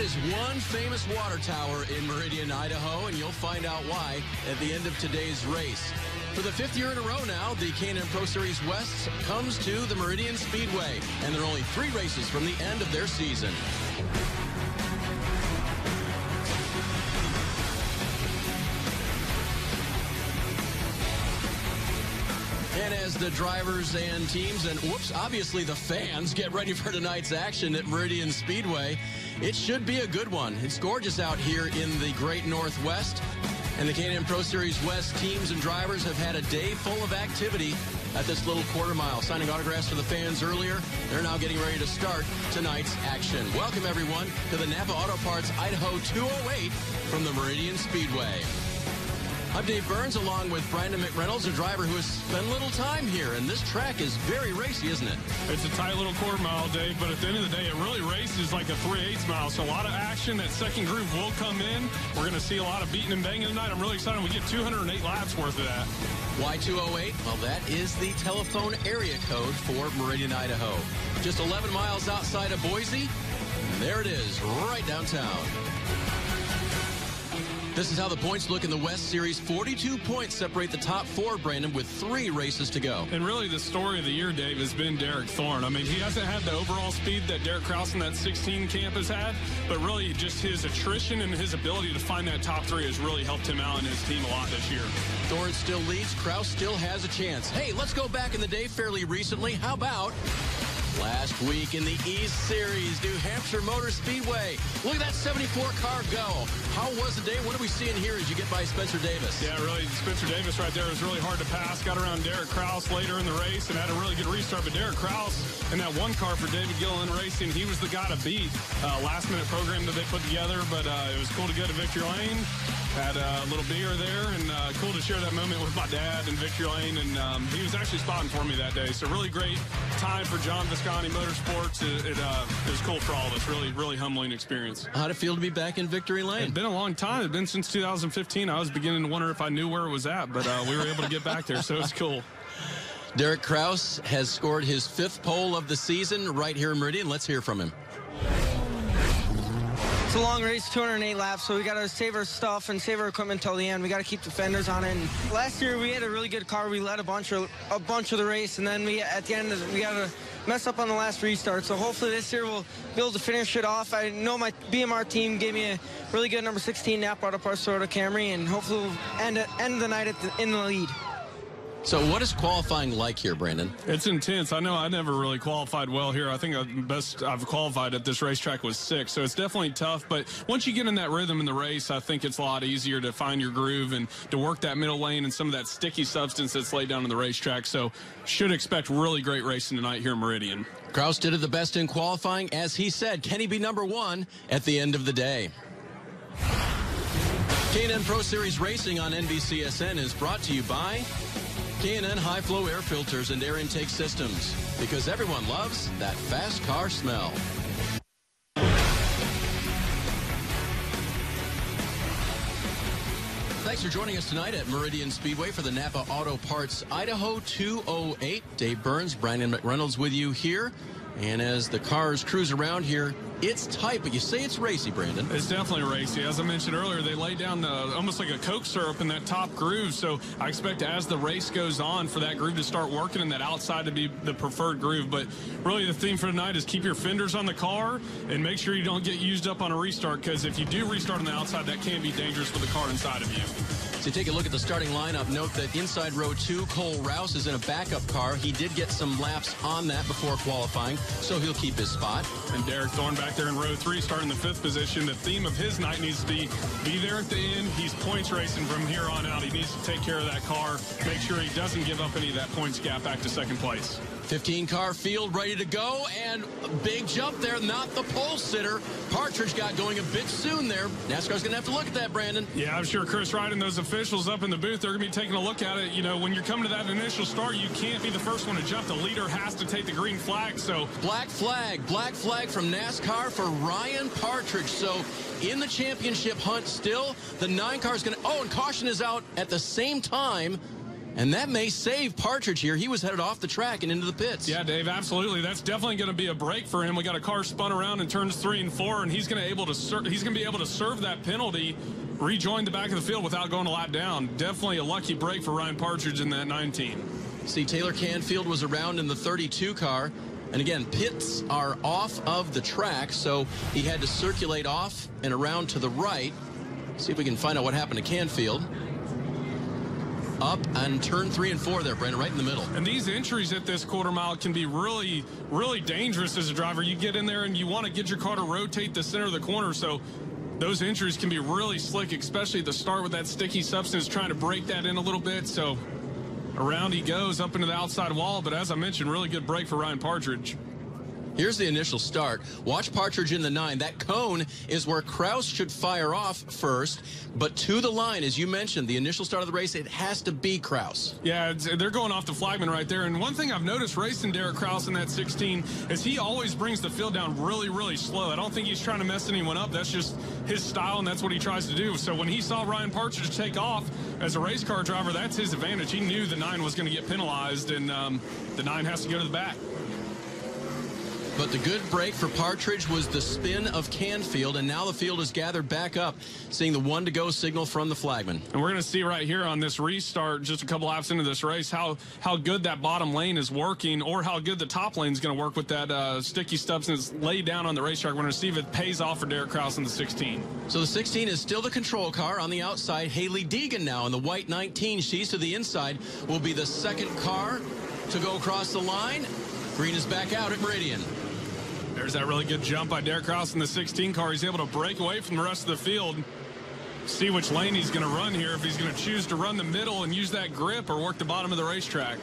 That is one famous water tower in Meridian, Idaho, and you'll find out why at the end of today's race. For the 5th year in a row now, the K&N Pro Series West comes to the Meridian Speedway, and they're only 3 races from the end of their season. And as the drivers and teams and, obviously the fans get ready for tonight's action at Meridian Speedway, it should be a good one. It's gorgeous out here in the great Northwest. And the K&N Pro Series West teams and drivers have had a day full of activity at this little quarter mile. Signing autographs for the fans earlier. They're now getting ready to start tonight's action. Welcome, everyone, to the Napa Auto Parts Idaho 208 from the Meridian Speedway. I'm Dave Burns, along with Brandon McReynolds, a driver who has spent little time here, and this track is very racy, isn't it? It's a tight little quarter mile, Dave, but at the end of the day, it really races like a 3/8 mile, so a lot of action. That second groove will come in. We're going to see a lot of beating and banging tonight. I'm really excited. We get 208 laps worth of that. Why 208? Well, that is the telephone area code for Meridian, Idaho. Just 11 miles outside of Boise, and there it is, right downtown. This is how the points look in the West Series. 42 points separate the top 4, Brandon, with 3 races to go. And really the story of the year, Dave, has been Derrick Thorn. I mean, he hasn't had the overall speed that Derick Kraus in that 16 camp has had, but really just his attrition and his ability to find that top 3 has really helped him out and his team a lot this year. Thorn still leads. Krause still has a chance. Hey, let's go back in the day fairly recently. How about last week in the East Series, New Hampshire Motor Speedway? Look at that 74 car go. How was the day? What are we seeing here as you get by Spencer Davis? Yeah, really, Spencer Davis right there was really hard to pass. Got around Derick Kraus later in the race and had a really good restart. But Derick Kraus in that one car for David Gilliland Racing, he was the guy to beat. Last-minute program that they put together, but it was cool to go to Victory Lane. Had a little beer there, and cool to share that moment with my dad in Victory Lane. And he was actually spotting for me that day. So really great time for John Visconti Motorsports. It was cool for all of us. Really, really humbling experience. How'd it feel to be back in Victory Lane? It's been a long time. It's been since 2015. I was beginning to wonder if I knew where it was at, but we were able to get back there, so it's cool. Derick Kraus has scored his 5th pole of the season right here in Meridian. Let's hear from him. It's a long race, 208 laps, so we got to save our stuff and save our equipment until the end. We got to keep the fenders on it. And last year we had a really good car. We led a bunch of the race, and then at the end we got to mess up on the last restart. So hopefully this year we'll be able to finish it off. I know my BMR team gave me a really good number 16 Napa Auto Parts Toyota Camry, and hopefully we'll end the night in the lead. So what is qualifying like here, Brandon? It's intense. I know I never really qualified well here. I think the best I've qualified at this racetrack was 6, so it's definitely tough. But once you get in that rhythm in the race, I think it's a lot easier to find your groove and to work that middle lane and some of that sticky substance that's laid down in the racetrack. So should expect really great racing tonight here in Meridian. Krause did it the best in qualifying. As he said, can he be number 1 at the end of the day? K&N Pro Series Racing on NBCSN is brought to you by K&N High Flow Air Filters and Air Intake Systems, because everyone loves that fast car smell. Thanks for joining us tonight at Meridian Speedway for the Napa Auto Parts Idaho 208. Dave Burns, Brandon McReynolds with you here. And as the cars cruise around here, it's tight, but you say it's racy, Brandon. It's definitely racy. As I mentioned earlier, they lay down almost like a Coke syrup in that top groove. So I expect as the race goes on for that groove to start working and that outside to be the preferred groove. But really the theme for tonight is keep your fenders on the car and make sure you don't get used up on a restart, because if you do restart on the outside, that can be dangerous for the car inside of you. So take a look at the starting lineup. Note that inside row 2, Rouse is in a backup car. He did get some laps on that before qualifying, so he'll keep his spot. And Derrick Thorn back there in row 3, starting the 5th position. The theme of his night needs to be there at the end. He's points racing from here on out. He needs to take care of that car, make sure he doesn't give up any of that points gap back to 2nd place. 15-car field ready to go, and a big jump there, not the pole sitter. Partridge got going a bit soon there. NASCAR's going to have to look at that, Brandon. Yeah, I'm sure Chris Wright and those officials up in the booth, they're going to be taking a look at it. You know, when you're coming to that initial start, you can't be the first one to jump. The leader has to take the green flag, so. Black flag from NASCAR for Ryan Partridge. So in the championship hunt still, the 9 car is going to, and caution is out at the same time And that may save Partridge here. He was headed off the track and into the pits. Yeah, Dave, absolutely. That's definitely going to be a break for him. We got a car spun around in turns 3 and 4, and he's going to be able to serve that penalty, rejoin the back of the field without going a lap down. Definitely a lucky break for Ryan Partridge in that 19. See, Taylor Canfield was around in the 32 car. And again, pits are off of the track, so he had to circulate off and around to the right. See if we can find out what happened to Canfield. Up on turn 3 and 4 there, Brandon, right in the middle. And these entries at this quarter mile can be really, really dangerous as a driver. You get in there and you want to get your car to rotate the center of the corner, so those entries can be really slick, especially at the start with that sticky substance, trying to break that in a little bit. So around he goes up into the outside wall, but as I mentioned, really good break for Ryan Partridge. Here's the initial start. Watch Partridge in the 9. That cone is where Krause should fire off first, but to the line, as you mentioned, the initial start of the race, it has to be Krause. Yeah, they're going off the flagman right there. And one thing I've noticed racing Derick Kraus in that 16 is he always brings the field down really, really slow. I don't think he's trying to mess anyone up. That's just his style, and that's what he tries to do. So when he saw Ryan Partridge take off as a race car driver, that's his advantage. He knew the 9 was going to get penalized, and the 9 has to go to the back. But the good break for Partridge was the spin of Canfield, and now the field is gathered back up, seeing the 1 to go signal from the flagman. And we're going to see right here on this restart, just a couple laps into this race, how good that bottom lane is working, or how good the top lane is going to work with that sticky substance laid down on the racetrack. We're going to see if it pays off for Derick Kraus in the 16. So the 16 is still the control car. On the outside, Haley Deegan now in the white 19. She's to the inside, will be the second car to go across the line. Green is back out at Meridian. There's that really good jump by Derick Kraus in the 16 car. He's able to break away from the rest of the field. See which lane he's going to run here, if he's going to choose to run the middle and use that grip or work the bottom of the racetrack.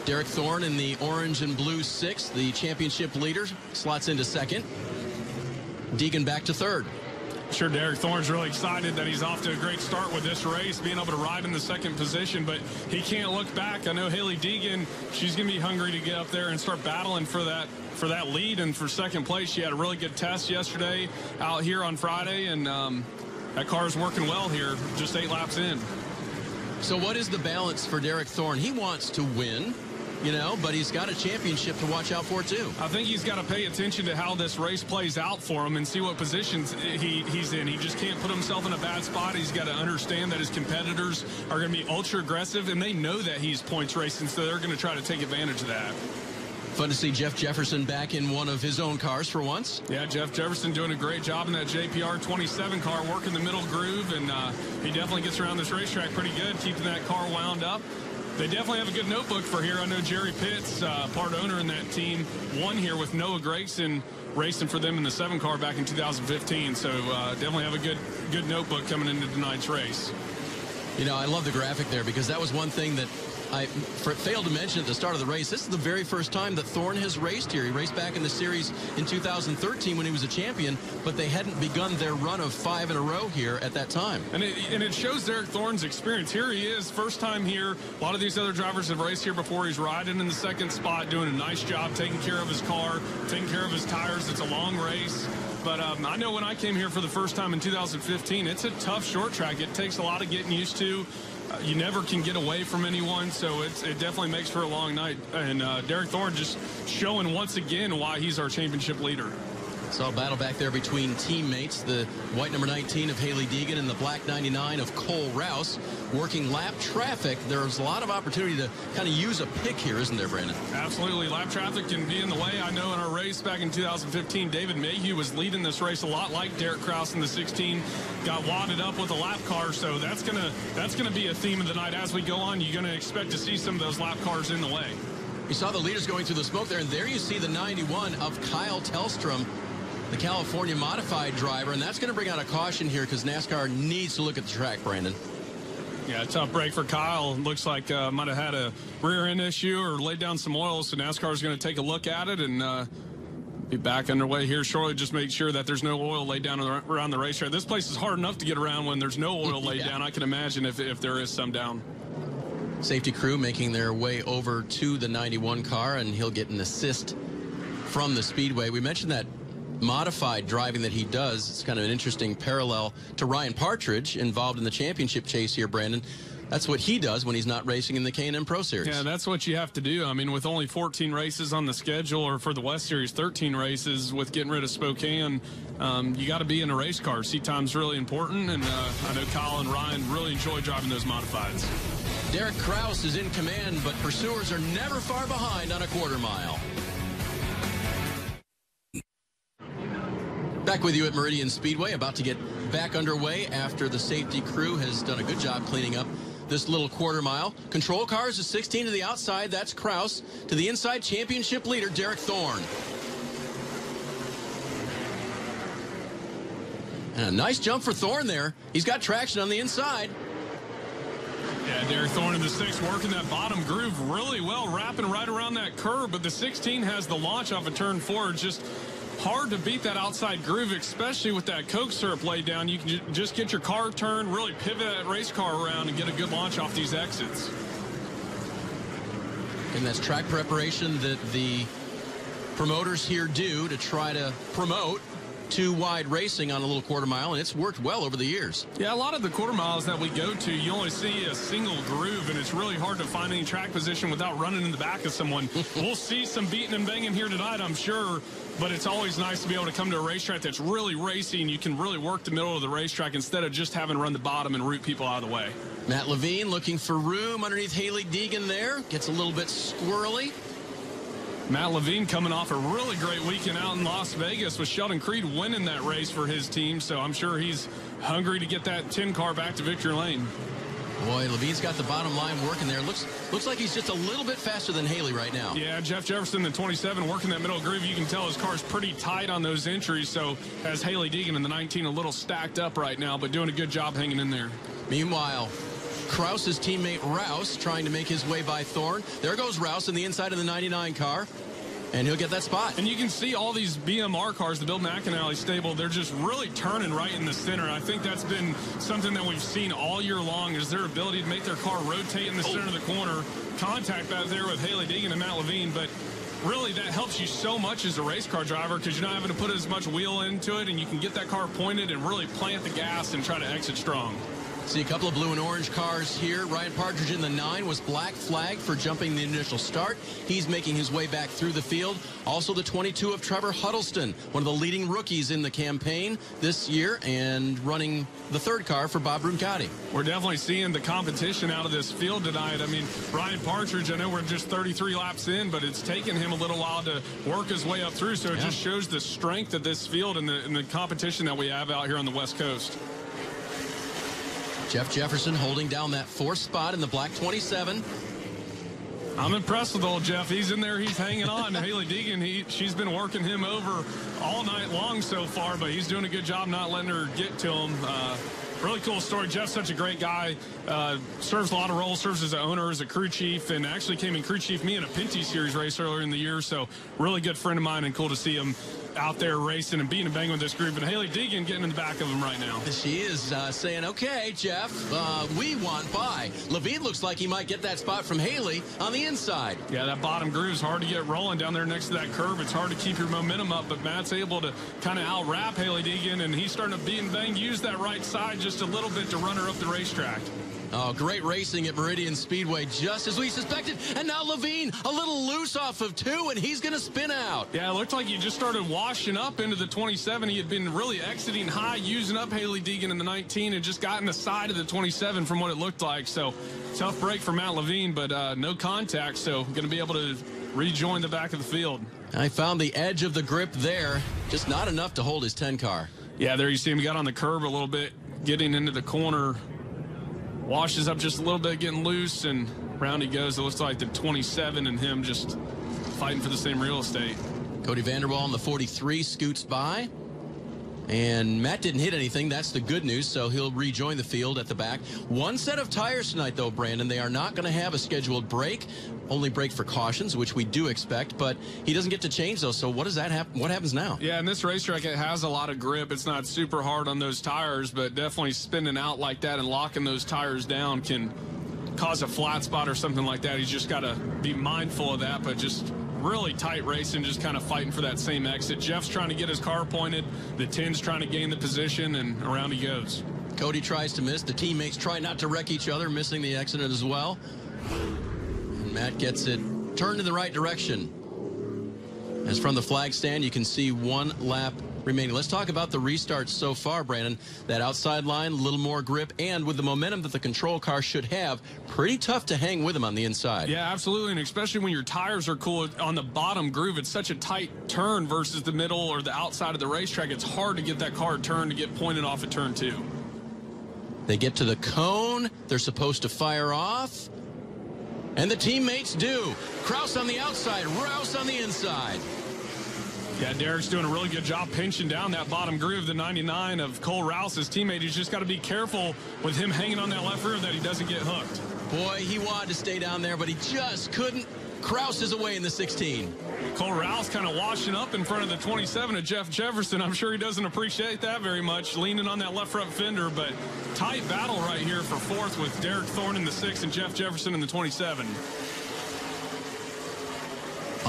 Derrick Thorn in the orange and blue 6, the championship leader, slots into second. Deegan back to third. Sure, Derrick Thorn's really excited that he's off to a great start with this race, being able to ride in the second position, but he can't look back. I know Haley Deegan, she's going to be hungry to get up there and start battling for that lead and for second place. She had a really good test yesterday out here on Friday, and that car is working well here, just 8 laps in. So what is the balance for Derrick Thorn? He wants to win, you know, but he's got a championship to watch out for too. I think he's got to pay attention to how this race plays out for him and see what positions he's in. He just can't put himself in a bad spot. He's got to understand that his competitors are going to be ultra aggressive, and they know that he's points racing, so they're going to try to take advantage of that. Fun to see Jeff Jefferson back in one of his own cars for once. Yeah, Jeff Jefferson doing a great job in that JPR 27 car, working the middle groove, and he definitely gets around this racetrack pretty good, keeping that car wound up. They definitely have a good notebook for here. I know Jerry Pitts, part owner in that team, won here with Noah Gragson racing for them in the 7 car back in 2015. So definitely have a good notebook coming into tonight's race. You know, I love the graphic there because that was one thing that I failed to mention at the start of the race. This is the very first time that Thorn has raced here. He raced back in the series in 2013 when he was a champion, but they hadn't begun their run of 5 in a row here at that time. And it shows Derrick Thorn's experience. Here he is, first time here. A lot of these other drivers have raced here before. He's riding in the second spot, doing a nice job taking care of his car, taking care of his tires. It's a long race. But I know when I came here for the first time in 2015, it's a tough short track. It takes a lot of getting used to. You never can get away from anyone, so it definitely makes for a long night. And Derrick Thorn just showing once again why he's our championship leader. Saw a battle back there between teammates, the white number 19 of Haley Deegan and the black 99 of Cole Rouse. Working lap traffic, there's a lot of opportunity to kind of use a pick here, isn't there, Brandon? Absolutely. Lap traffic can be in the way. I know in our race back in 2015, David Mayhew was leading this race a lot like Derick Kraus in the 16. Got wadded up with a lap car, so that's gonna be a theme of the night as we go on. You're gonna expect to see some of those lap cars in the way. You saw the leaders going through the smoke there, and there you see the 91 of Kyle Tellstrom, the California modified driver, and that's going to bring out a caution here because NASCAR needs to look at the track, Brandon. Yeah, tough break for Kyle. Looks like might have had a rear end issue or laid down some oil, so NASCAR is going to take a look at it and be back underway here shortly. Just make sure that there's no oil laid down around the racetrack. This place is hard enough to get around when there's no oil laid down. I can imagine if there is some down. Safety crew making their way over to the 91 car, and he'll get an assist from the Speedway. We mentioned that modified driving that he does. It's kind of an interesting parallel to Ryan Partridge involved in the championship chase here, Brandon. That's what he does when he's not racing in the K&N Pro Series. Yeah, that's what you have to do. I mean, with only 14 races on the schedule, or for the West Series, 13 races with getting rid of Spokane, you got to be in a race car. Seat time's really important, and I know Kyle and Ryan really enjoy driving those modifieds. Derick Kraus is in command, but pursuers are never far behind on a quarter mile. Back with you at Meridian Speedway, about to get back underway after the safety crew has done a good job cleaning up this little quarter mile. Control cars is 16 to the outside. That's Krause. To the inside, championship leader, Derrick Thorn. And a nice jump for Thorn there. He's got traction on the inside. Yeah, Derrick Thorn in the 6 working that bottom groove really well, wrapping right around that curve. But the 16 has the launch off of turn 4. Just hard to beat that outside groove, especially with that Coke syrup laid down. You can just get your car turned, really pivot that race car around and get a good launch off these exits. And that's track preparation that the promoters here do to try to promote two-wide racing on a little quarter mile, and it's worked well over the years. Yeah, a lot of the quarter miles that we go to, you only see a single groove, and it's really hard to find any track position without running in the back of someone. We'll see some beating and banging here tonight, I'm sure, but it's always nice to be able to come to a racetrack that's really racing. You can really work the middle of the racetrack instead of just having to run the bottom and root people out of the way. Matt Levine looking for room underneath Haley Deegan there. Gets a little bit squirrely. Matt Levine coming off a really great weekend out in Las Vegas with Sheldon Creed winning that race for his team, so I'm sure he's hungry to get that 10 car back to victory lane. Boy, Levine's got the bottom line working there. Looks like he's just a little bit faster than Haley right now. Yeah, Jefferson, the 27, working that middle groove. You can tell his car's pretty tight on those entries, so has Haley Deegan in the 19 a little stacked up right now, but doing a good job hanging in there. Meanwhile, Krause's teammate Rouse trying to make his way by Thorn. There goes Rouse in the inside of the 99 car, and he'll get that spot. And you can see all these BMR cars, the Bill McAnally stable, they're just really turning right in the center. I think that's been something that we've seen all year long, is their ability to make their car rotate in the center of the corner. Contact back there with Haley Deegan and Matt Levine, but really that helps you so much as a race car driver because you're not having to put as much wheel into it, and you can get that car pointed and really plant the gas and try to exit strong. See a couple of blue and orange cars here. Ryan Partridge in the 9 was black flagged for jumping the initial start. He's making his way back through the field. Also the 22 of Trevor Huddleston, one of the leading rookies in the campaign this year and running the 3rd car for Bob Bruncati. We're definitely seeing the competition out of this field tonight. I mean, Ryan Partridge, I know we're just 33 laps in, but it's taken him a little while to work his way up through, so it just shows the strength of this field and the competition that we have out here on the West Coast. Jeff Jefferson holding down that 4th spot in the black 27. I'm impressed with old Jeff. He's in there. He's hanging on. Haley Deegan, she's been working him over all night long so far, but he's doing a good job not letting her get to him. Really cool story. Jeff's such a great guy. Serves a lot of roles. Serves as an owner, as a crew chief, and actually came in crew chief me in a Pinty Series race earlier in the year. So really good friend of mine, and cool to see him out there racing and beating and banging with this group. And Haley Deegan getting in the back of him right now. She is saying, okay, Jeff, we want by. Levine looks like he might get that spot from Haley on the inside. Yeah, that bottom groove is hard to get rolling down there next to that curve. It's hard to keep your momentum up, but Matt's able to kind of out-wrap Haley Deegan, and he's starting to beat and bang, use that right side just a little bit to run her up the racetrack. Oh, great racing at Meridian Speedway, just as we suspected. And now Levine a little loose off of 2, and he's going to spin out. Yeah, it looked like he just started washing up into the 27. He had been really exiting high, using up Haley Deegan in the 19, and just got in the side of the 27 from what it looked like. So, tough break for Matt Levine, but no contact, so going to be able to rejoin the back of the field. I found the edge of the grip there, just not enough to hold his 10 car. Yeah, there you see him got on the curb a little bit, getting into the corner. Washes up just a little bit, getting loose, and round he goes. It looks like the 27 and him just fighting for the same real estate. Cody Vanderwall on the 43 scoots by. And Matt didn't hit anything. That's the good news, so he'll rejoin the field at the back. 1 set of tires tonight, though, Brandon. They are not going to have a scheduled break. Only break for cautions, which we do expect, but he doesn't get to change those. So what does that happen? What happens now? Yeah, in this racetrack, it has a lot of grip. It's not super hard on those tires, but definitely spinning out like that and locking those tires down can cause a flat spot or something like that. He's just got to be mindful of that, but just really tight racing, just kind of fighting for that same exit. Jeff's trying to get his car pointed. The 10's trying to gain the position, and around he goes. Cody tries to miss. The teammates try not to wreck each other, missing the accident as well. And Matt gets it turned in the right direction. As from the flag stand, you can see 1 lap remaining. Let's talk about the restarts so far, Brandon. That outside line, a little more grip, and with the momentum that the control car should have, pretty tough to hang with them on the inside. Yeah, absolutely, and especially when your tires are cool on the bottom groove. It's such a tight turn versus the middle or the outside of the racetrack. It's hard to get that car turned to get pointed off at turn 2. They get to the cone. They're supposed to fire off. And the teammates do. Krause on the outside, Rouse on the inside. Yeah, Derrick's doing a really good job pinching down that bottom groove, the 99 of Cole Rouse, his teammate. He's just got to be careful with him hanging on that left rear that he doesn't get hooked. Boy, he wanted to stay down there, but he just couldn't. Krause is away in the 16. Cole Rouse kind of washing up in front of the 27 of Jeff Jefferson. I'm sure he doesn't appreciate that very much, leaning on that left front fender, but tight battle right here for 4th with Derrick Thorn in the 6 and Jeff Jefferson in the 27.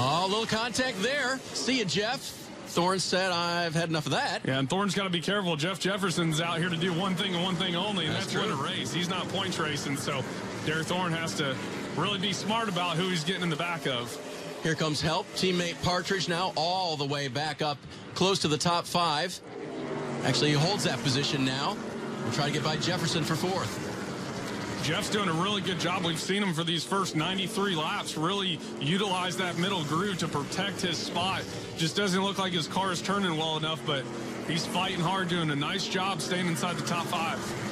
Oh, a little contact there. See you, Jeff. Thorn said, I've had enough of that. Yeah, and Thorn's got to be careful. Jeff Jefferson's out here to do one thing and one thing only, and that's win a race. He's not points racing, so Derrick Thorn has to really be smart about who he's getting in the back of. Here comes help. Teammate Partridge now all the way back up close to the top 5. Actually, he holds that position now. We'll try to get by Jefferson for 4th. Jeff's doing a really good job. We've seen him for these first 93 laps really utilize that middle groove to protect his spot. Just doesn't look like his car is turning well enough, but he's fighting hard, doing a nice job staying inside the top 5.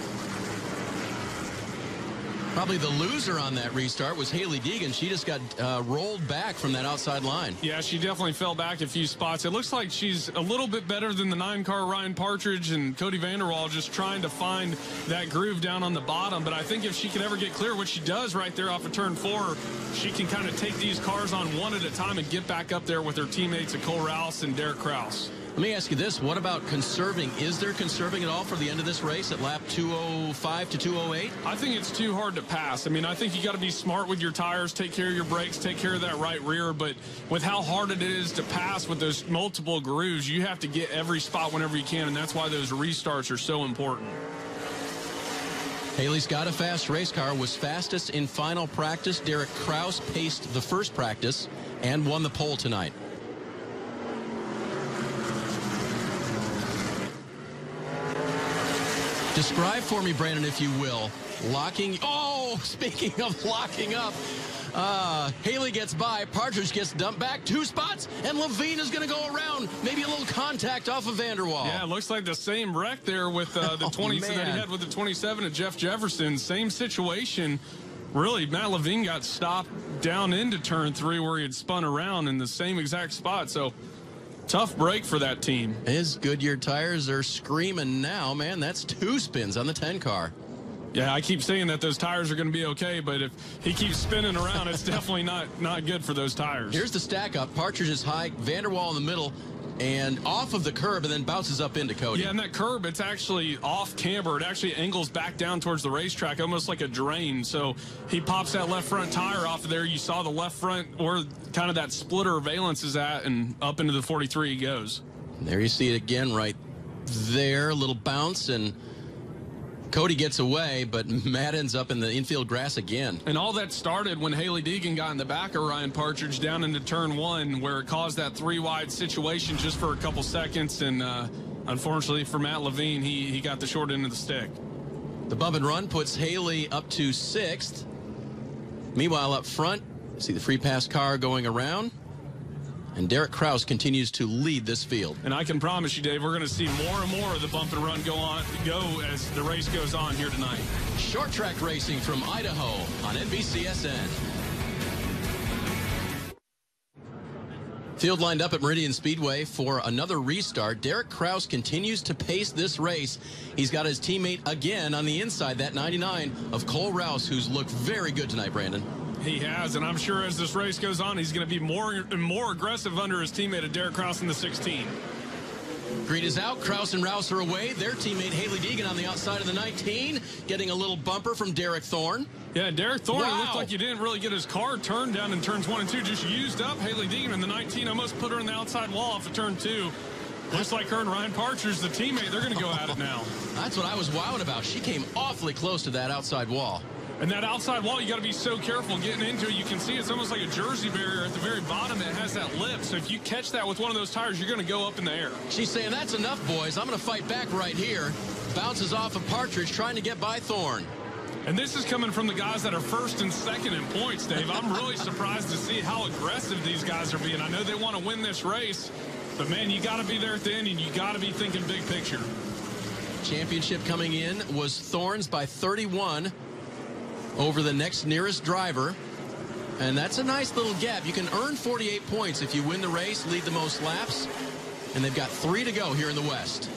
Probably the loser on that restart was Hailie Deegan. She just got rolled back from that outside line. Yeah, she definitely fell back a few spots. It looks like she's a little bit better than the 9-car Ryan Partridge and Cody Vanderwall, just trying to find that groove down on the bottom. But I think if she could ever get clear, what she does right there off of turn 4, she can kind of take these cars on one at a time and get back up there with her teammates at Cole Rouse and Derick Kraus. Let me ask you this. What about conserving? Is there conserving at all for the end of this race at lap 205 to 208? I think it's too hard to pass. I mean, I think you got to be smart with your tires, take care of your brakes, take care of that right rear. But with how hard it is to pass with those multiple grooves, you have to get every spot whenever you can, and that's why those restarts are so important. Hailie's got a fast race car, was fastest in final practice. Derick Kraus paced the first practice and won the pole tonight. Describe for me, Brandon, if you will, locking. Oh, speaking of locking up, Hailie gets by, Partridge gets dumped back 2 spots, and Levine is going to go around. Maybe a little contact off of Vanderwall. Yeah, it looks like the same wreck there with the 20 that he had with the 27 at Jeff Jefferson. Same situation. Really, Matt Levine got stopped down into turn 3 where he had spun around in the same exact spot. So tough break for that team. His Goodyear tires are screaming now. Man, that's 2 spins on the 10 car. Yeah, I keep saying that those tires are going to be okay, but if he keeps spinning around, it's definitely not good for those tires. Here's the stack up. Partridge is high, Vanderwall in the middle, and off of the curb, and then bounces up into Cody. Yeah, and that curb, it's actually off camber. It actually angles back down towards the racetrack, almost like a drain. So he pops that left front tire off of there. You saw the left front where kind of that splitter valence is at, and up into the 43 he goes. There you see it again right there. A little bounce, and Cody gets away, but Matt ends up in the infield grass again. And all that started when Hailie Deegan got in the back of Ryan Partridge down into turn 1, where it caused that 3-wide situation just for a couple seconds. And unfortunately for Matt Levine, he got the short end of the stick. The bump and run puts Hailie up to 6th. Meanwhile, up front, see the free pass car going around. And Derick Kraus continues to lead this field. And I can promise you, Dave, we're going to see more and more of the bump and run go as the race goes on here tonight. Short track racing from Idaho on NBCSN. Field lined up at Meridian Speedway for another restart. Derick Kraus continues to pace this race. He's got his teammate again on the inside, that 99 of Cole Rouse, who's looked very good tonight, Brandon. He has, and I'm sure as this race goes on, he's going to be more and more aggressive under his teammate at Derick Kraus in the 16. Green is out. Krause and Rouse are away. Their teammate Hailie Deegan on the outside of the 19, getting a little bumper from Derrick Thorn. Yeah, Derrick Thorn, wow. It looked like he didn't really get his car turned down in turns 1 and 2. Just used up Hailie Deegan in the 19. Almost put her in the outside wall off of turn 2. Looks like her and Ryan Partridge, the teammate, they're going to go at it now. That's what I was wowed about. She came awfully close to that outside wall. And that outside wall, you got to be so careful getting into it. You can see it's almost like a jersey barrier at the very bottom. It has that lip. So if you catch that with one of those tires, you're going to go up in the air. She's saying, that's enough, boys. I'm going to fight back right here. Bounces off of Partridge, trying to get by Thorn. And this is coming from the guys that are first and second in points, Dave. I'm really surprised to see how aggressive these guys are being. I know they want to win this race, but, man, you got to be there at the end, and you got to be thinking big picture. Championship coming in was Thorn's by 31 over the next nearest driver. And that's a nice little gap. You can earn 48 points if you win the race, lead the most laps. And they've got 3 to go here in the West.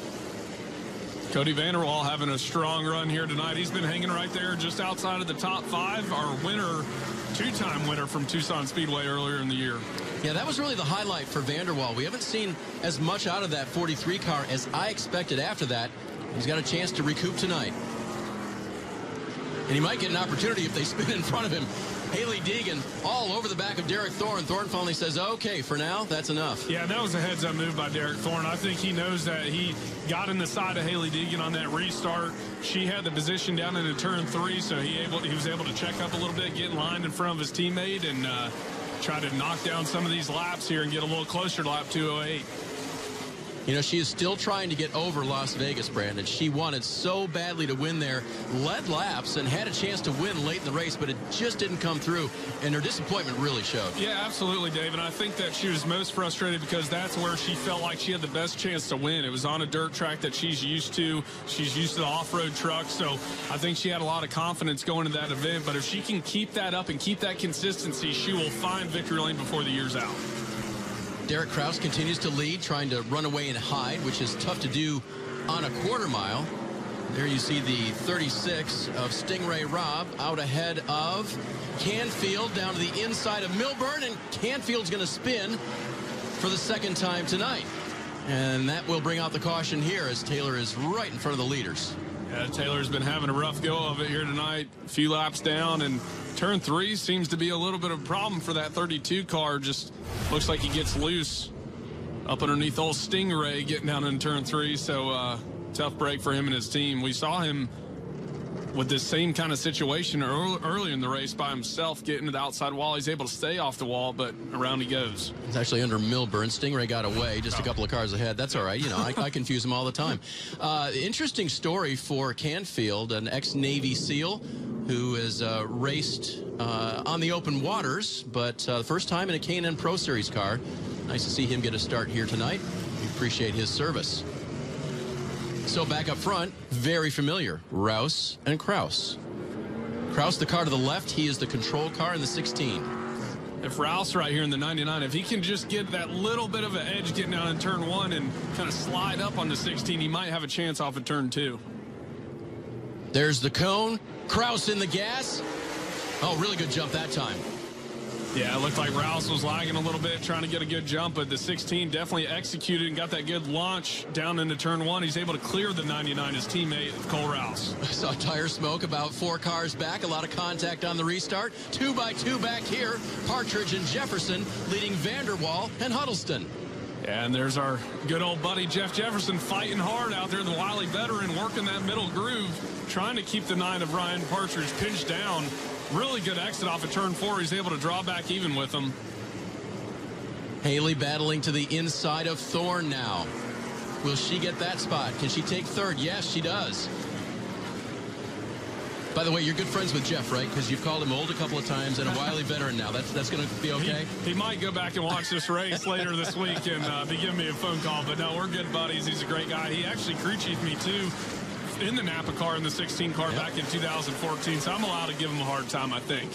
Cody Vanderwall having a strong run here tonight. He's been hanging right there just outside of the top 5. Our winner, 2-time winner from Tucson Speedway earlier in the year. Yeah, that was really the highlight for Vanderwall. We haven't seen as much out of that 43 car as I expected after that. He's got a chance to recoup tonight. And he might get an opportunity if they spin in front of him. Haley Deegan all over the back of Derrick Thorn. Thorn finally says, okay, for now, that's enough. Yeah, that was a heads-up move by Derrick Thorn. I think he knows that he got in the side of Haley Deegan on that restart. She had the position down into turn 3, so he was able to check up a little bit, get in line in front of his teammate, and try to knock down some of these laps here and get a little closer to lap 208. You know, she is still trying to get over Las Vegas, Brandon. She wanted so badly to win there, led laps, and had a chance to win late in the race, but it just didn't come through, and her disappointment really showed. Yeah, absolutely, Dave, and I think that she was most frustrated because that's where she felt like she had the best chance to win. It was on a dirt track that she's used to. She's used to the off-road truck, so I think she had a lot of confidence going into that event, but if she can keep that up and keep that consistency, she will find victory lane before the year's out. Derick Kraus continues to lead, trying to run away and hide, which is tough to do on a quarter mile. There you see the 36 of Stingray Robb out ahead of Canfield down to the inside of Milburn, and Canfield's going to spin for the second time tonight. And that will bring out the caution here as Taylor is right in front of the leaders. Yeah, Taylor's been having a rough go of it here tonight. A few laps down, and turn 3 seems to be a little bit of a problem for that 32 car. Just looks like he gets loose up underneath old Stingray getting down in turn 3. So tough break for him and his team. We saw him with this same kind of situation earlier in the race by himself, getting to the outside wall. He's able to stay off the wall, but around he goes. It's actually under Milburn. Stingray got away just a couple of cars ahead. That's all right. You know, I confuse them all the time. Interesting story for Canfield, an ex-Navy SEAL who has raced on the open waters, but the first time in a K&N Pro Series car. Nice to see him get a start here tonight. We appreciate his service. So back up front, very familiar, Rouse and Krause. Krause, the car to the left, he is the control car in the 16. If Rouse right here in the 99, if he can just get that little bit of an edge getting down in turn 1 and kind of slide up on the 16, he might have a chance off of turn 2. There's the cone. Krause in the gas. Oh, really good jump that time. Yeah, it looked like Rouse was lagging a little bit, trying to get a good jump, but the 16 definitely executed and got that good launch down into turn 1. He's able to clear the 99, his teammate, Cole Rouse. I saw tire smoke about 4 cars back, a lot of contact on the restart. 2 by 2 back here. Partridge and Jefferson leading Vanderwall and Huddleston. Yeah, and there's our good old buddy Jeff Jefferson fighting hard out there, the wily veteran, working that middle groove, trying to keep the 9 of Ryan Partridge pinched down. Really good exit off of turn 4. He's able to draw back even with him. Haley battling to the inside of Thorn now. Will she get that spot? Can she take third? Yes, she does. By the way, you're good friends with Jeff, right? Because you've called him old a couple of times and a wily veteran now. That's going to be okay? He might go back and watch this race later this week and be giving me a phone call. But no, we're good buddies. He's a great guy. He actually crew chiefed me, too, in the Napa car, in the 16 car back in 2014. So I'm allowed to give him a hard time, I think.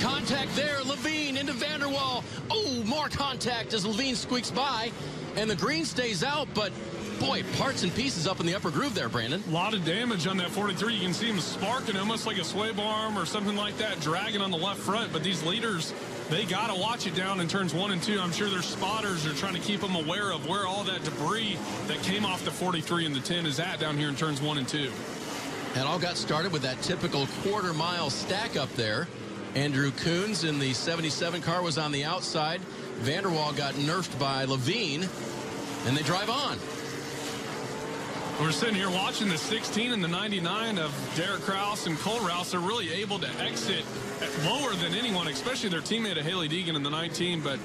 Contact there. Levine into Vanderwall. Oh, more contact as Levine squeaks by. And the green stays out, but boy, parts and pieces up in the upper groove there, Brandon. A lot of damage on that 43. You can see him sparking almost like a sway bar arm or something like that, dragging on the left front. But these leaders, they got to watch it down in turns 1 and 2. I'm sure their spotters are trying to keep them aware of where all that debris that came off the 43 and the 10 is at down here in turns 1 and 2. And all got started with that typical quarter-mile stack up there. Andrew Coons in the 77 car was on the outside. Vanderwall got nerfed by Levine. And they drive on. We're sitting here watching the 16 and the 99 of Derick Kraus and Cole Rouse. They're really able to exit lower than anyone, especially their teammate of Haley Deegan in the 19. But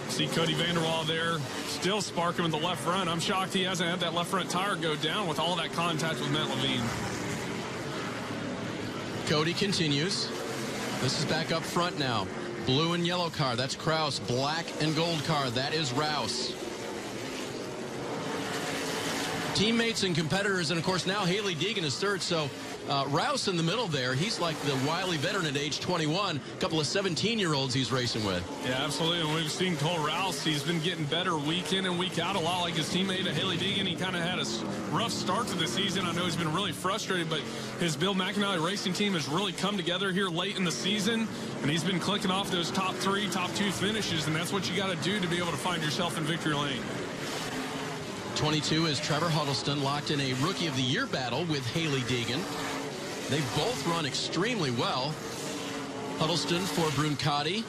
see Cody Vanderwall there still sparking with the left front. I'm shocked he hasn't had that left front tire go down with all that contact with Matt Levine. Cody continues. This is back up front now. Blue and yellow car, that's Krause. Black and gold car, that is Rouse. Teammates and competitors, and of course now Haley Deegan is third, so Rouse in the middle there. He's like the wily veteran at age 21. A couple of 17-year-olds he's racing with. Yeah, absolutely. And we've seen Cole Rouse. He's been getting better week in and week out, a lot like his teammate Haley Deegan. He kind of had a rough start to the season. I know he's been really frustrated, but his Bill McAnally racing team has really come together here late in the season, and he's been clicking off those top 3, top 2 finishes, and that's what you got to do to be able to find yourself in victory lane. 22 is Trevor Huddleston, locked in a Rookie of the Year battle with Haley Deegan. They both run extremely well. Huddleston for Bruncati,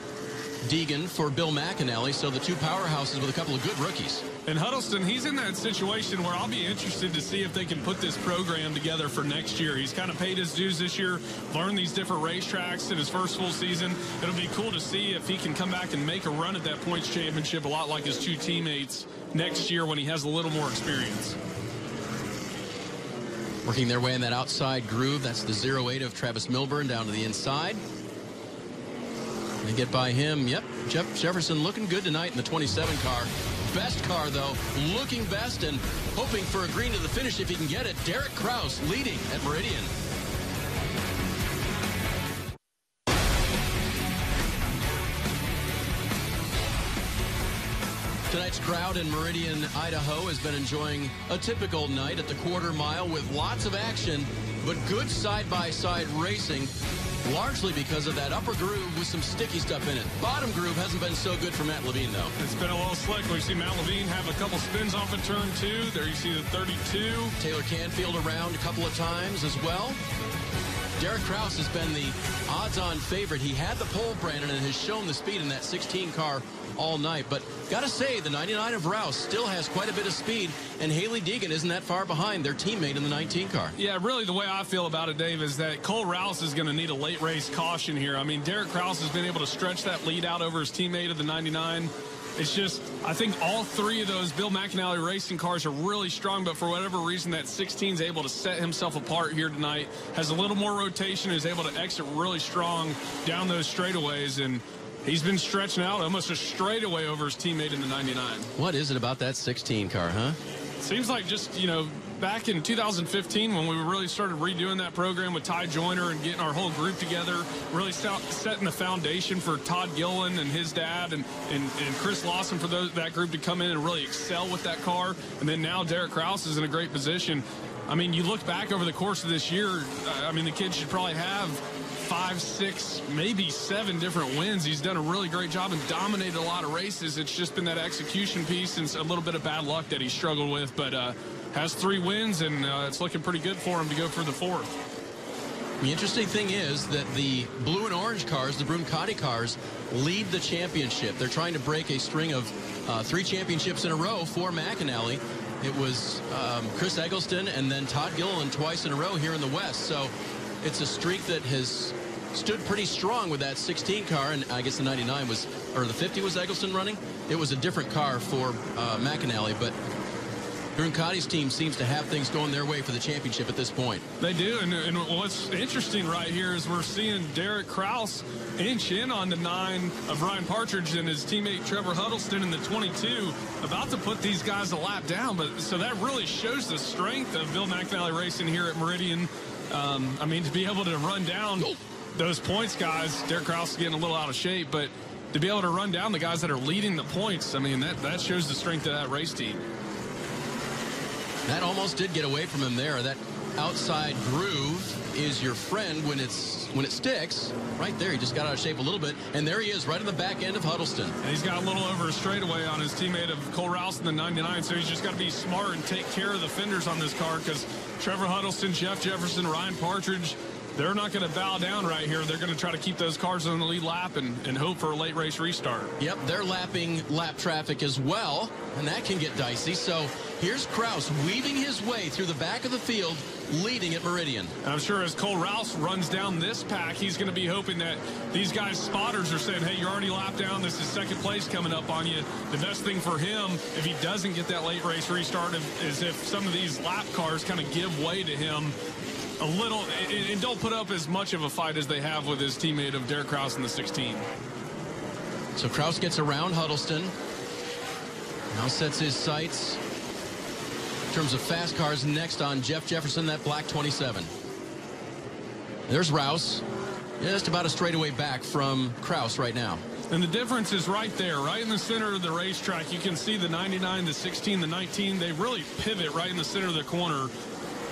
Deegan for Bill McAnally, so the two powerhouses with a couple of good rookies. And Huddleston, he's in that situation where I'll be interested to see if they can put this program together for next year. He's kind of paid his dues this year, learned these different racetracks in his first full season. It'll be cool to see if he can come back and make a run at that points championship a lot like his two teammates next year when he has a little more experience. Working their way in that outside groove. That's the 08 of Travis Milburn down to the inside. They get by him. Yep, Jefferson looking good tonight in the 27 car. Best car, though, looking best and hoping for a green to the finish if he can get it. Derick Kraus leading at Meridian. Tonight's crowd in Meridian, Idaho has been enjoying a typical night at the quarter mile with lots of action, but good side-by-side racing, largely because of that upper groove with some sticky stuff in it. Bottom groove hasn't been so good for Matt Levine, though. It's been a little slick. We've seen Matt Levine have a couple spins off of turn 2. There you see the 32. Taylor Canfield around a couple of times as well. Derick Kraus has been the odds-on favorite. He had the pole, Brandon, and has shown the speed in that 16 car all night. But got to say, the 99 of Rouse still has quite a bit of speed, and Haley Deegan isn't that far behind their teammate in the 19 car. Yeah, really the way I feel about it, Dave, is that Cole Rouse is going to need a late race caution here. I mean, Derick Kraus has been able to stretch that lead out over his teammate of the 99. It's just, I think all three of those Bill McAnally racing cars are really strong, but for whatever reason, that 16 is able to set himself apart here tonight, has a little more rotation, is able to exit really strong down those straightaways, and he's been stretching out almost a straightaway over his teammate in the 99. What is it about that 16 car, huh? Seems like just, you know, back in 2015 when we really started redoing that program with Ty Joyner and getting our whole group together, really setting the foundation for Todd Gillen and his dad and Chris Lawson for that group to come in and really excel with that car. And then now Derick Kraus is in a great position. I mean, you look back over the course of this year, I mean, the kid should probably have 5, 6, maybe 7 different wins. He's done a really great job and dominated a lot of races. It's just been that execution piece and a little bit of bad luck that he struggled with, but has 3 wins, and it's looking pretty good for him to go for the 4th. The interesting thing is that the blue and orange cars, the Bruncati cars, lead the championship. They're trying to break a string of 3 championships in a row for McAnally. It was Chris Eggleston and then Todd Gilliland twice in a row here in the West. So it's a streak that has stood pretty strong with that 16 car, and I guess the 99 was, or the 50 was Eggleston running. It was a different car for McAnally, but Bruncati's team seems to have things going their way for the championship at this point. They do, and what's interesting right here is we're seeing Derick Kraus inch in on the 9 of Ryan Partridge and his teammate Trevor Huddleston in the 22, about to put these guys a lap down. But so that really shows the strength of Bill McAnally Racing here at Meridian. I mean, to be able to run down those points guys, Derick Kraus is getting a little out of shape, but to be able to run down the guys that are leading the points, I mean, that shows the strength of that race team. That almost did get away from him there. That outside groove is your friend when it sticks. Right there, he just got out of shape a little bit, and there he is right in the back end of Huddleston. And he's got a little over a straightaway on his teammate of Cole Rouse in the 99, so he's just got to be smart and take care of the fenders on this car, because Trevor Huddleston, Jeff Jefferson, Ryan Partridge, they're not going to bow down right here. They're going to try to keep those cars on the lead lap and hope for a late race restart. Yep, they're lapping lap traffic as well, and that can get dicey. So here's Krause weaving his way through the back of the field, leading at Meridian. And I'm sure as Rouse runs down this pack, he's going to be hoping that these guys' spotters are saying, hey, you're already lapped down. This is second place coming up on you. The best thing for him, if he doesn't get that late race restart, is if some of these lap cars kind of give way to him a little and don't put up as much of a fight as they have with his teammate of Derick Kraus in the 16. So Krause gets around Huddleston. Now sets his sights in terms of fast cars next on Jefferson, that black 27. There's Rouse. Just about a straightaway back from Krause right now. And the difference is right there, right in the center of the racetrack. You can see the 99, the 16, the 19. They really pivot right in the center of the corner.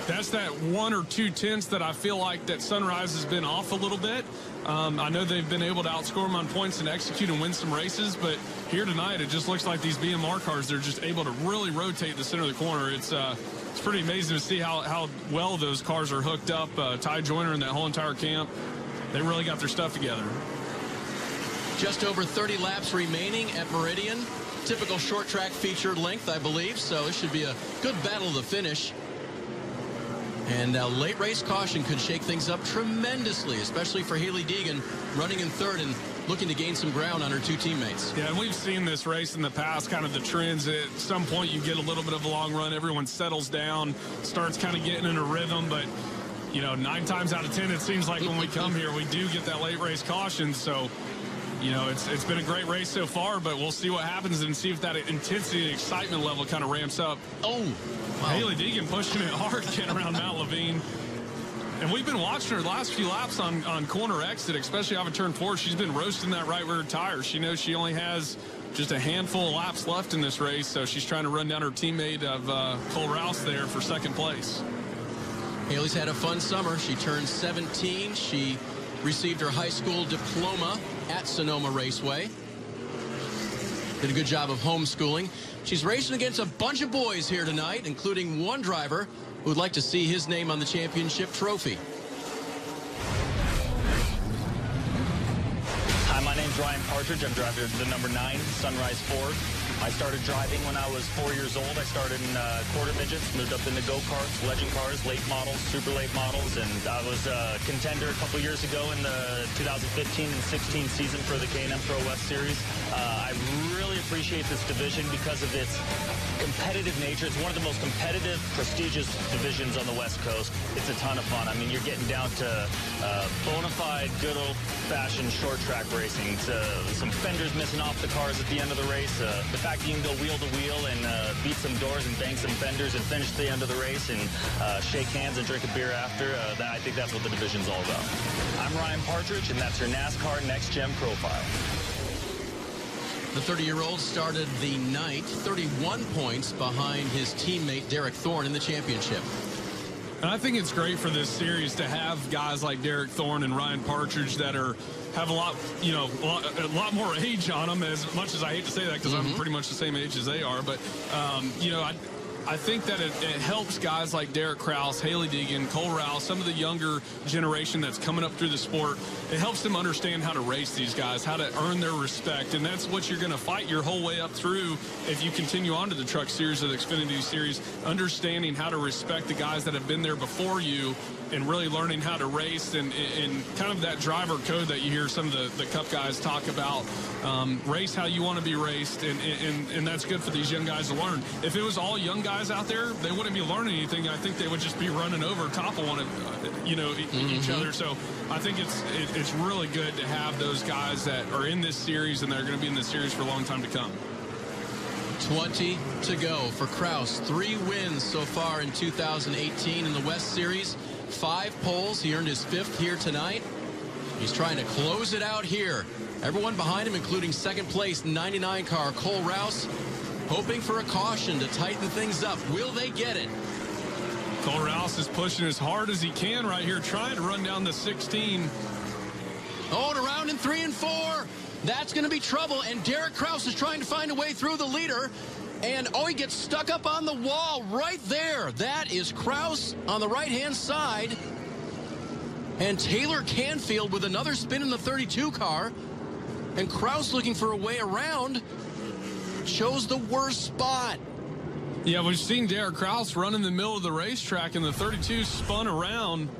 That's that 1 or 2 tenths that I feel like that Sunrise has been off a little bit. I know they've been able to outscore them on points and execute and win some races, but here tonight it just looks like these BMR cars, they're just able to really rotate the center of the corner. It's pretty amazing to see how well those cars are hooked up. Ty Joyner and that whole entire camp, they really got their stuff together. Just over 30 laps remaining at Meridian. Typical short track feature length, I believe, so it should be a good battle to finish. And a late race caution could shake things up tremendously, especially for Hailie Deegan running in third and looking to gain some ground on her 2 teammates. Yeah, and we've seen this race in the past, kind of the trends. At some point you get a little bit of a long run, everyone settles down, starts kind of getting in a rhythm, but you know, 9 times out of 10 it seems like when we come here we do get that late race caution. So you know, it's been a great race so far, but we'll see what happens and see if that intensity and excitement level kind of ramps up. Oh, wow. Hailie Deegan pushing it hard, getting around Mount Levine. And we've been watching her the last few laps on corner exit, especially off of turn 4. She's been roasting that right rear tire. She knows she only has just a handful of laps left in this race, so she's trying to run down her teammate of Rouse there for second place. Hailie's had a fun summer. She turned 17. She received her high school diploma at Sonoma Raceway. Did a good job of homeschooling. She's racing against a bunch of boys here tonight, including one driver who would like to see his name on the championship trophy. Hi, my name's Ryan Partridge. I'm driving the number 9 Sunrise Ford. I started driving when I was 4 years old. I started in quarter midgets, moved up into go-karts, legend cars, late models, super late models, and I was a contender a couple years ago in the 2015 and 16 season for the K&N Pro West Series. I really appreciate this division because of its competitive nature. It's one of the most competitive, prestigious divisions on the West Coast. It's a ton of fun. I mean, you're getting down to bona fide, good old-fashioned short track racing. Some fenders missing off the cars at the end of the race. The fact you can go wheel to wheel and beat some doors and bang some fenders and finish the end of the race and shake hands and drink a beer after, I think that's what the division's all about. I'm Ryan Partridge, and that's your NASCAR Next Gen profile. The 30-year-old started the night 31 points behind his teammate Derek Thorn in the championship. And I think it's great for this series to have guys like Derek Thorn and Ryan Partridge that have a lot more age on them, as much as I hate to say that because I'm pretty much the same age as they are. But, you know, I think that it helps guys like Derick Kraus, Hailie Deegan, Rouse, some of the younger generation that's coming up through the sport. It helps them understand how to race these guys, how to earn their respect. And that's what you're going to fight your whole way up through if you continue on to the Truck Series or the Xfinity Series, understanding how to respect the guys that have been there before you and really learning how to race and kind of that driver code that you hear some of the Cup guys talk about. Race how you want to be raced, and that's good for these young guys to learn. If it was all young guys out there, they wouldn't be learning anything. I think they would just be running over top of one of, each other. So I think it's really good to have those guys that are in this series and they're going to be in this series for a long time to come. 20 to go for Krause. 3 wins so far in 2018 in the West Series. 5 poles. He earned his 5th here tonight. He's trying to close it out here. Everyone behind him, including second place 99 car Rouse, hoping for a caution to tighten things up. Will they get it? Rouse is pushing as hard as he can right here, trying to run down the 16. Oh, and around in 3 and 4. That's going to be trouble, and Derick Kraus is trying to find a way through the leader. And, oh, he gets stuck up on the wall right there. That is Krause on the right-hand side. And Taylor Canfield with another spin in the 32 car. And Krause looking for a way around. Chose the worst spot. Yeah, we've seen Derick Kraus run in the middle of the racetrack, and the 32 spun around,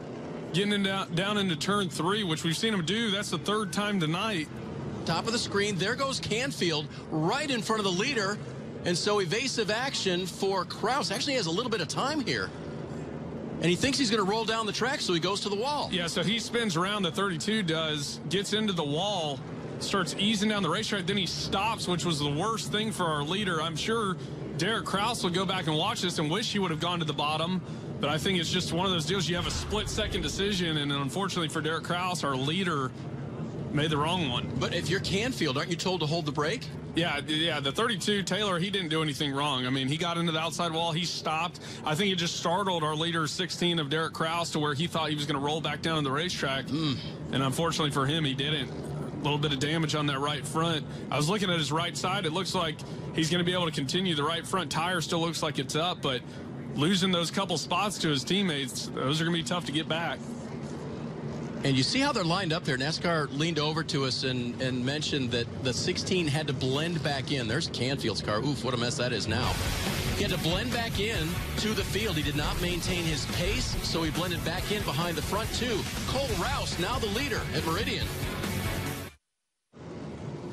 getting down into turn 3, which we've seen him do. That's the 3rd time tonight. Top of the screen, there goes Canfield right in front of the leader. And so evasive action for Krause. Actually has a little bit of time here. And he thinks he's going to roll down the track, so he goes to the wall. Yeah, so he spins around, the 32 does, gets into the wall, starts easing down the racetrack, then he stops, which was the worst thing for our leader. I'm sure Derick Kraus will go back and watch this and wish he would have gone to the bottom. But I think it's just one of those deals. You have a split-second decision, and unfortunately for Derick Kraus, our leader made the wrong one. But if you're Canfield, aren't you told to hold the brake? Yeah, the 32, Taylor, he didn't do anything wrong. I mean, he got into the outside wall. He stopped. I think it just startled our leader, 16, of Derick Kraus, to where he thought he was going to roll back down to the racetrack. And unfortunately for him, he didn't. A little bit of damage on that right front. I was looking at his right side. It looks like he's going to be able to continue. The right front tire still looks like it's up, but losing those couple spots to his teammates, those are going to be tough to get back. And you see how they're lined up there. NASCAR leaned over to us and mentioned that the 16 had to blend back in. There's Canfield's car. Oof, what a mess that is now. He had to blend back in to the field. He did not maintain his pace, so he blended back in behind the front two. Cole Rouse, now the leader at Meridian.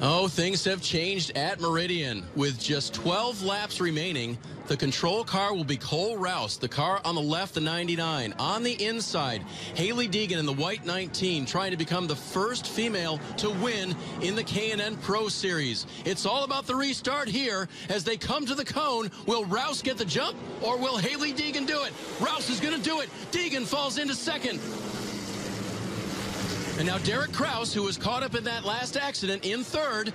Oh, things have changed at Meridian. With just 12 laps remaining, the control car will be Cole Rouse. The car on the left, the 99. On the inside, Hailie Deegan in the white 19, trying to become the first female to win in the K&N Pro Series. It's all about the restart here as they come to the cone. Will Rouse get the jump, or will Hailie Deegan do it? Rouse is going to do it. Deegan falls into second. And now Derick Kraus, who was caught up in that last accident, in third.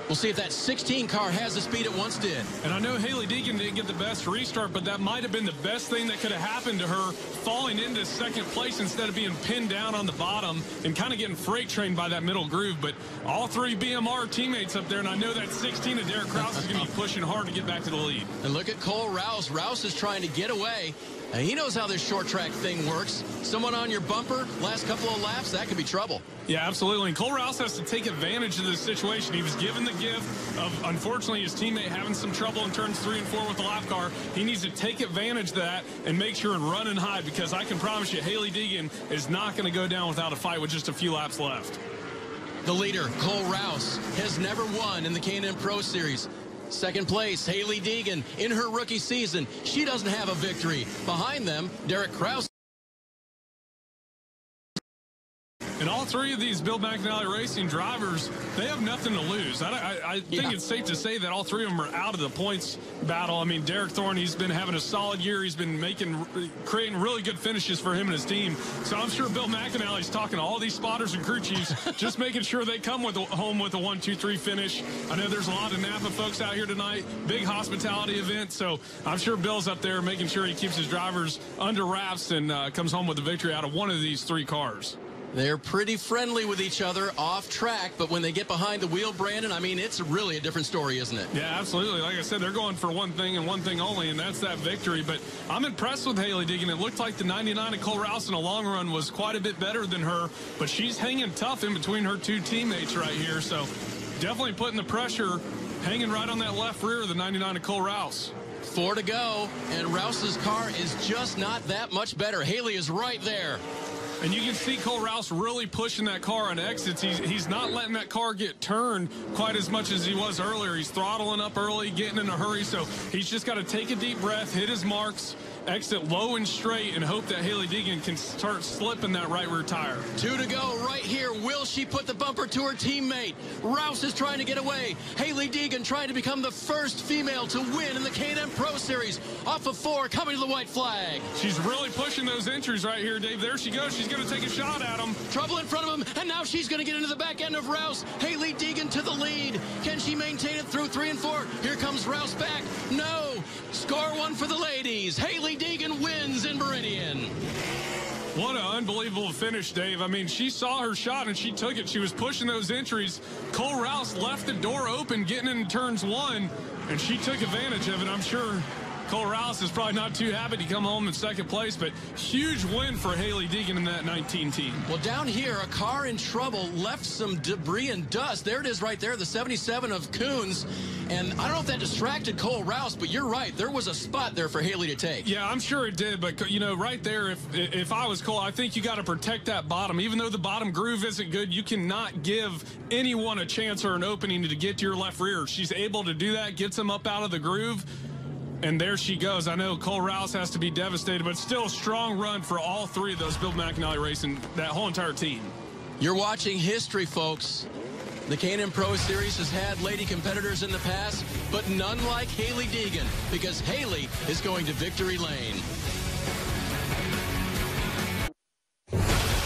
We'll see if that 16 car has the speed it once did. And I know Hailie Deegan didn't get the best restart, but that might have been the best thing that could have happened to her, falling into second place instead of being pinned down on the bottom and kind of getting freight trained by that middle groove. But all 3 BMR teammates up there, and I know that 16 of Derick Kraus is going to be pushing hard to get back to the lead. And look at Cole Rouse. Rouse is trying to get away. And he knows how this short track thing works. Someone on your bumper, last couple of laps, that could be trouble. Yeah, absolutely. And Cole Rouse has to take advantage of this situation. He was given the gift of, unfortunately, his teammate having some trouble in turns 3 and 4 with the lap car. He needs to take advantage of that and make sure and run and hide, because I can promise you Hailie Deegan is not going to go down without a fight with just a few laps left. The leader, Cole Rouse, has never won in the K&N Pro Series. Second place, Hailie Deegan in her rookie season. She doesn't have a victory. Behind them, Derick Kraus. And all 3 of these Bill McAnally Racing drivers, they have nothing to lose. I think it's safe to say that all 3 of them are out of the points battle. I mean, Derrick Thorn, he's been having a solid year. He's been creating really good finishes for him and his team. So I'm sure Bill McAnally's talking to all these spotters and crew chiefs, just making sure they come home with a 1-2-3 finish. I know there's a lot of Napa folks out here tonight, big hospitality event. So I'm sure Bill's up there making sure he keeps his drivers under wraps and comes home with a victory out of one of these 3 cars. They're pretty friendly with each other off track, but when they get behind the wheel, Brandon, I mean, it's really a different story, isn't it? Yeah, absolutely. Like I said, they're going for one thing and one thing only, and that's that victory. But I'm impressed with Hailie Deegan. It looked like the 99 of Cole Rouse in a long run was quite a bit better than her, but she's hanging tough in between her 2 teammates right here. So definitely putting the pressure, hanging right on that left rear of the 99 of Cole Rouse. 4 to go, and Rouse's car is just not that much better. Hailie is right there. And you can see Cole Rouse really pushing that car on exits. He's not letting that car get turned quite as much as he was earlier. He's throttling up early, getting in a hurry. So he's just got to take a deep breath, hit his marks, exit low and straight, and hope that Hailie Deegan can start slipping that right rear tire. 2 to go right here. Will she put the bumper to her teammate? Rouse is trying to get away. Hailie Deegan trying to become the first female to win in the K&N Pro Series. Off of 4, coming to the white flag. She's really pushing those entries right here, Dave. There she goes. She's going to take a shot at him. Trouble in front of him, and now she's going to get into the back end of Rouse. Hailie Deegan to the lead. Can she maintain it through 3 and 4? Here comes Rouse back. No. Score 1 for the ladies. Hailie Deegan wins in Meridian. What an unbelievable finish, Dave. I mean, she saw her shot and she took it. She was pushing those entries. Cole Rouse left the door open getting into turns 1, and she took advantage of it. I'm sure Cole Rouse is probably not too happy to come home in second place, but huge win for Hailie Deegan in that 19 team. Well, down here, a car in trouble left some debris and dust. There it is right there, the 77 of Coons. And I don't know if that distracted Cole Rouse, but you're right. There was a spot there for Hailie to take. Yeah, I'm sure it did. But, you know, right there, if I was Cole, I think you got to protect that bottom. Even though the bottom groove isn't good, you cannot give anyone a chance or an opening to get to your left rear. She's able to do that, gets him up out of the groove. And there she goes. I know Cole Rouse has to be devastated, but still a strong run for all three of those Bill McAnally Racing, that whole entire team. You're watching history, folks. The K&N Pro Series has had lady competitors in the past, but none like Hailie Deegan, because Hailie is going to victory lane.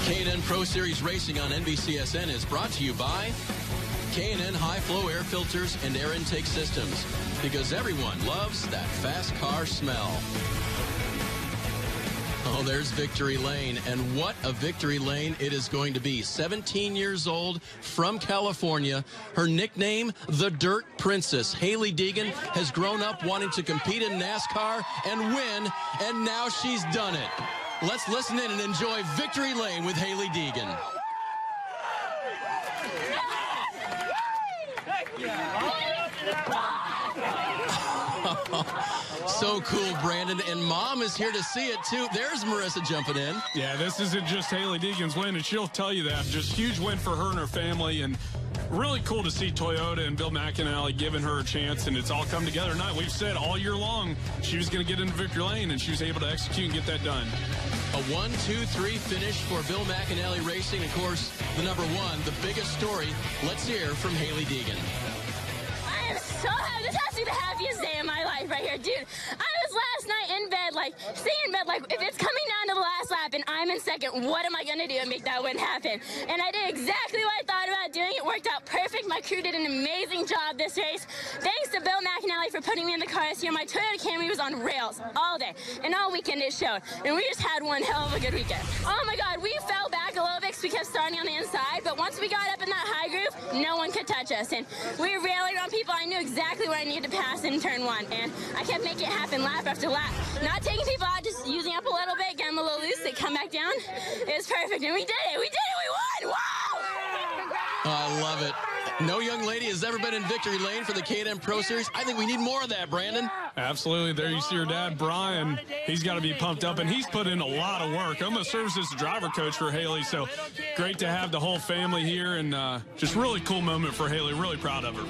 K&N Pro Series Racing on NBCSN is brought to you by K&N high-flow air filters and air intake systems, because everyone loves that fast car smell. Oh, there's Victory Lane, and what a victory lane it is going to be. 17 years old, from California. Her nickname, the Dirt Princess. Hailie Deegan has grown up wanting to compete in NASCAR and win, and now she's done it. Let's listen in and enjoy Victory Lane with Hailie Deegan. So cool, Brandon. And Mom is here to see it, too. There's Marissa jumping in. Yeah, this isn't just Hailie Deegan's win, and she'll tell you that. Just huge win for her and her family, and really cool to see Toyota and Bill McAnally giving her a chance, and it's all come together tonight. We've said all year long she was going to get into victory lane, and she was able to execute and get that done. A 1-2-3 finish for Bill McAnally Racing. Of course, the number one, the biggest story. Let's hear from Hailie Deegan. I am so happy. This has to be the happiest day of my life right here. Dude, I was last night in bed, sitting in bed, if it's coming down to the last lap and I'm in second, what am I going to do to make that win happen? And I did exactly what I thought about doing. It worked out perfect. My crew did an amazing job this race. Thanks to Bill McAnally for putting me in the car this year. My Toyota Camry was on rails all day, and all weekend it showed. And we just had one hell of a good weekend. Oh my God, we fell back a little bit because we kept starting on the inside, but once we got up in that high groove, no one could touch us. And we were railing on people. I knew exactly what I needed to pass in turn one, and I kept making it happen lap after lap. Not taking people out, just using up a little bit, getting them a little loose, they come back down. It was perfect, and we did it. We did it. We won. Wow! Oh, I love it. No young lady has ever been in victory lane for the K&N Pro Series. I think we need more of that, Brandon. Absolutely. There you see your dad, Brian. He's got to be pumped up, and he's put in a lot of work. Almost serves as the driver coach for Hailie, so great to have the whole family here, and just really cool moment for Hailie. Really proud of her.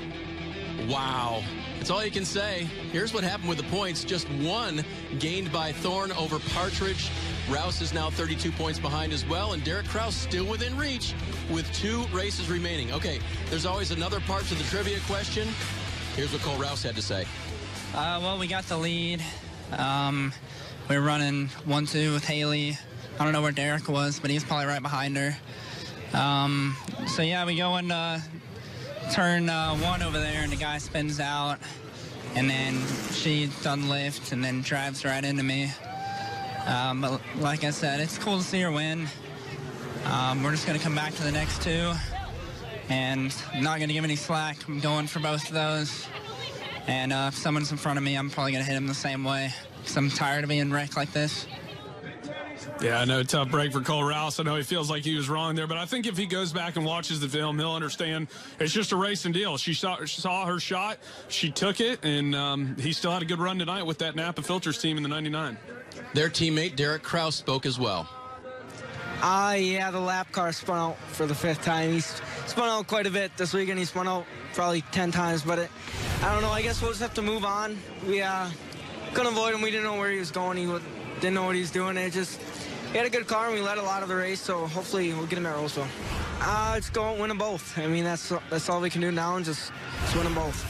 Wow. That's all you can say. Here's what happened with the points. Just one gained by Thorn over Partridge. Rouse is now 32 points behind as well, and Derick Kraus still within reach with 2 races remaining. Okay, there's always another part to the trivia question. Here's what Cole Rouse had to say. Well, we got the lead. We were running 1-2 with Hailie. I don't know where Derrick was, but he was probably right behind her. So, yeah, we go in turn 1 over there, and the guy spins out, and then she doesn't lift and then drives right into me. But like I said, it's cool to see her win. We're just going to come back to the next 2, and I'm not going to give any slack. I'm going for both of those. And if someone's in front of me, I'm probably going to hit him the same way, because I'm tired of being wrecked like this. Yeah, I know, tough break for Cole Rouse. I know he feels like he was wrong there, but I think if he goes back and watches the film, he'll understand it's just a racing deal. She saw her shot, she took it, and he still had a good run tonight with that Napa Filters team in the 99. Their teammate, Derick Kraus, spoke as well. Yeah, the lap car spun out for the 5th time. He's spun out quite a bit this weekend. He spun out probably 10 times, but I don't know. I guess we'll just have to move on. We couldn't avoid him. We didn't know where he was going. He didn't know what he was doing. He had a good car, and we led a lot of the race, so hopefully we'll get him at Roseville. Let's go and win them both. I mean, that's all we can do now, and just win them both.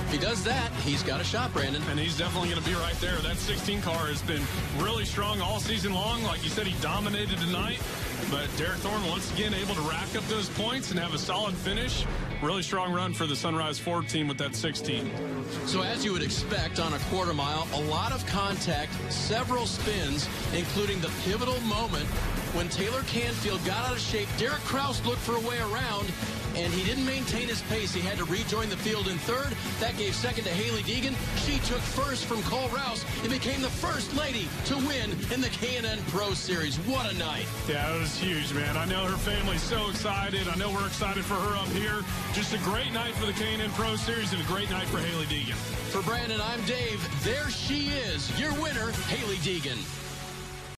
If he does that, he's got a shot, Brandon. And he's definitely going to be right there. That 16 car has been really strong all season long. Like you said, he dominated tonight. But Derrick Thorn, once again, able to rack up those points and have a solid finish. Really strong run for the Sunrise Ford team with that 16. So as you would expect on a quarter mile, a lot of contact, several spins, including the pivotal moment when Taylor Canfield got out of shape. Derick Kraus looked for a way around, and he didn't maintain his pace. He had to rejoin the field in third. That gave second to Hailie Deegan. She took first from Rouse and became the first lady to win in the K&N Pro Series. What a night. Yeah, it was huge, man. I know her family's so excited. I know we're excited for her up here. Just a great night for the K&N Pro Series and a great night for Hailie Deegan. For Brandon, I'm Dave. There she is, your winner, Hailie Deegan.